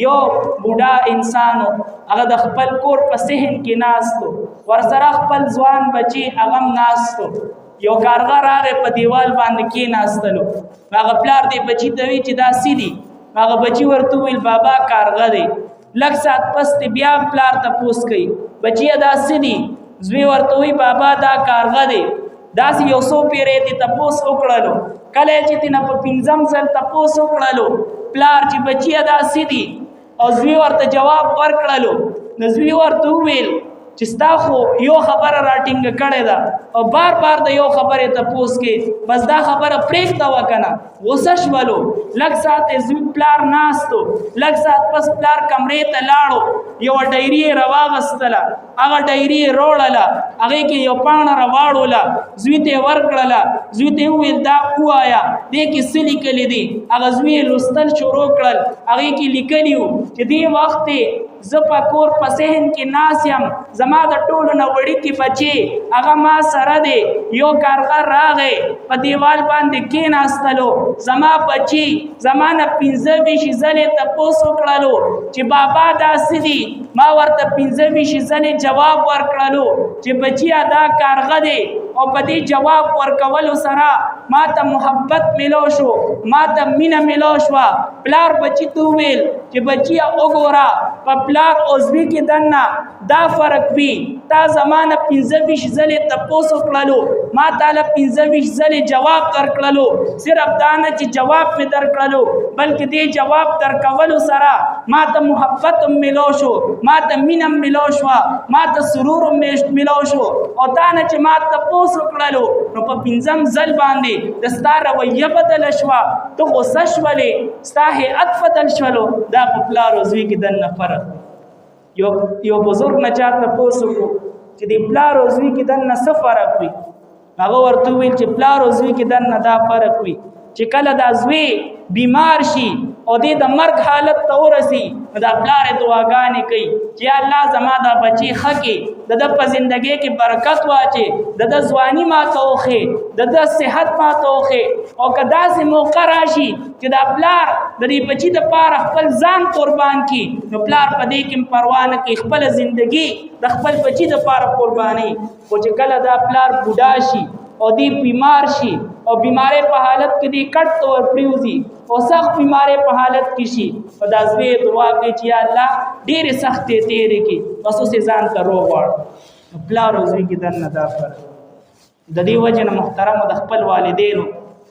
یو بوډا انسانو هغه د خپل کور په صحن کې ناستو ورسره خپل ځوان بچي هغه ناستو یو کارغه راغی په دیوال باندې کې ناستلو هغه پلار دی بچي ته وی چې دا سیدي هغه بچي ورته ویل بابا کارغه دی لږ ساعت پس بیا پلار ته پوس کوي بچي دا سیدي زوی ورته وی بابا دا کارغه دی داسې یو څو پیرې دې تپوس وکړلو کله چې تینا په پنځم ځل تپوس وکړلو پلار چې بچی داسې دي او زوی ورته جواب ورکړلو نو زوی ورته وویل چې ستا خو یو خبره راټینګه کړې ده او بار بار د یو خبرې تپوس کې بس دا خبره پرېږده وکنه غوسه شولو لږ ساعت زوی پلار ناستو لږ ساعت پس پلار کمرې ته لاړو یو ډایري یې راواغستله هغه ډایري یې روړله هغې کې یو پاڼه راواړوله زوی ته یې ورکړله زوی ته یې وویل دا ووایه دې کې څه لیکلي دي هغه زوی یې لوستل شروع کړل هغې کې لیکلي وو چې دې وخت زه په کور په صحن کې ناست یم زما د ټولو نه وړوکي بچې هغه ما سره دی یو کارغه راغی په دیوال باندې کېناستلو زما بچي زما نه 15 ځلې تپوس وکړلو چې بابا داسې دي ما ورته 15 ځلې جواب ورکړلو چې بچیا دا کارغه دی او په دې جواب ورکولو سره ما ته محبت ملو شو ما ته مینه ملو شوه پلار بچي ته وویل چې بچیا وګوره په پلار او زوی کې دننه دا فرق وي تا زمانه 15 ځلې تپوس وکړلو ما تاله 15 ځلې جواب درکړلو صرف دا نه چې جواب مې درکړلو بلکې دې جواب درکولو سره ما ته محبت ملو شو ما ته مینه ملو شوه ما ته سرور ملو شو او تا نه چې ما تپوس وکړلو نو په 15 ځل باندې د ستا رویه بدله شوه ته غوسه شولې ستا هیئت بدل شولو دا په پلار او زوی کې دننه فرق یو بزرگ نه چا تپوس وکړو چې د پلار او زوی کې دننه څه فرق وي هغه ورته وویل چې پلار او زوی کې دننه دا فرق وي چې کله دا زوی بیمار شي او د مرګ حالت ته ورسي دا پلار دعاګانې کوي چې الله زما دا بچي ښه کړي د په زندګۍ کې برکت واچي د ځواني ماته وښې د صحت ماته وښې او که داسې موقع راشي چې دا پلار د دې بچي دپاره خپل ځان قربان کړي نو پلار په دې کې پروا نه کوي خپله زندګي د خپل بچي دپاره قرباني خو چې کله دا پلار بوډا شي او دی بیمار شي او بیماری په حالت کې دی کټ تو پریوزي او سخت بیماری په حالت کې شي او دا زوی دعا کوي چې الله ډېرې سختې تېرې کړي بس اوس یې ځان ته روغ واړ پلار او زوی کې دننه دا فرق د دې وجې نه محترمو د خپل والدینو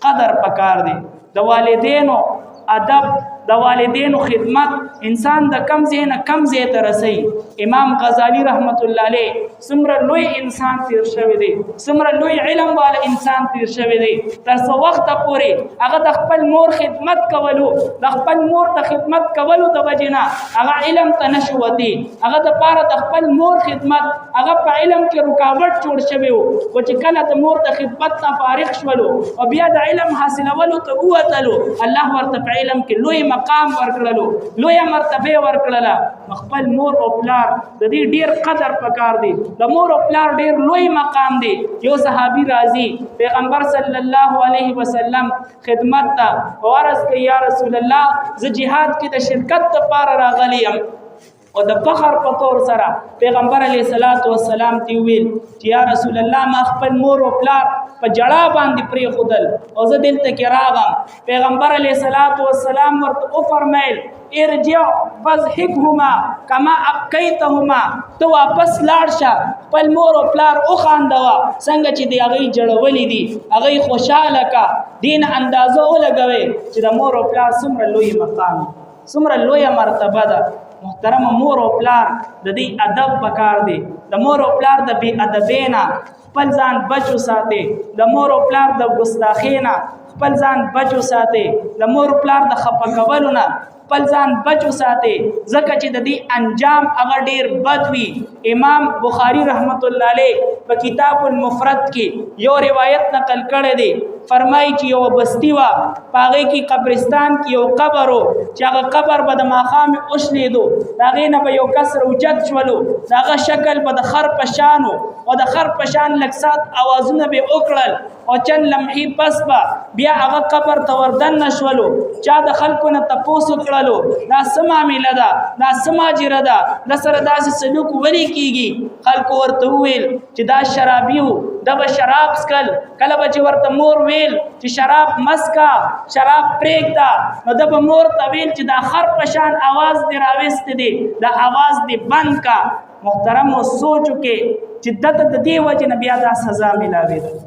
قدر پکار دی د والدینو ادب د والدینو خدمت انسان د کم ځای نه کم ځای ته رسوي امام غزالی رحمت الله علیه څومره لوی انسان تیر شوی دی څومره لوی علم والا انسان تیر شوی دی تر څو وخته پورې هغه د خپل مور خدمت کولو د خپل مور د خدمت کولو د وجې نه هغه علم ته نشو وتی هغه دپاره د خپل مور خدمت هغه په علم کې رکاوټ جوړ شوی و خو چې کله د مور د خدمت نه فارغ شولو او بیا د علم حاصلولو ته ووتلو الله ورته په علم کې لوی مقام ورکړلو لویه مرتبه ورکړله خپل مور او پلار د دې ډیر قدر پکار دی د مور او پلار ډیر لوی مقام دی یو صحابي راځي پیغمبر صلی الله علیه وسلم خدمت ته ورس کوي یا رسول الله زه جهاد کې د شرکت لپاره راغلی یم او د فخر په طور سره پیغمبر علیه الصلاۃ والسلام ته ویل چې یا رسول الله ما خپل مور او پلار په جړه باندې پرېښودل او زه دلته کې راغم پیغمبر علیه الصلاۃ والسلام ورته وفرمیل ارجع فضحکهما کما ابقیتهما تو واپس لاړ شه خپل مور او پلار وخاندوه څنګه چې د هغوی جړولي دي هغوی خوشحاله کا دین اندازه ولګوئ چې د مور او پلار څومره لوی مقام څومره لویه مرتبه ده محترم مور او پلار د دې ادب پکار دی د مور او پلار د بې ادبۍ نه خپل ځان بچ وساتئ د مور او پلار د ګستاخۍ نه خپل ځان بچ وساتئ د مور او پلار د خفه کولو نه خپل ځان بچ وساتئ ځکه چې د دې انجام هغه ډېر بد وي امام بخاري رحمت الله علیه په کتاب المفرد کې یو روایت نقل کړی دی فرمایي چې یو بستی وه په هغې کې قبرستان کې یو قبر و چې هغه قبر به د ماښامې وشلېدو د هغې نه به یو کس راوچت شولو د هغه شکل به د خر په شان و او د خر په شان لږ ساعت اوازونه به یې وکړل او چند لمحې پس به بیا هغه قبر ته وردن نشولو چا د خلکو نه تپوس وکړلو دا څه معامله ده دا څه ماجره ده د سره داسې سلوک ولې کیږي خلکو ورته وویل چې دا شرابي و دا به شراب څکل کله به چې ورته مور ویل چې شراب مسکا شراب پرېږده نو ده به مور ته ویل چې دا خر په شان اواز دې راویستی دی دا اواز دې بند کا محترم و سوچ وکړې چې دته د دې وجې نه بیا دا سزا میلاوېده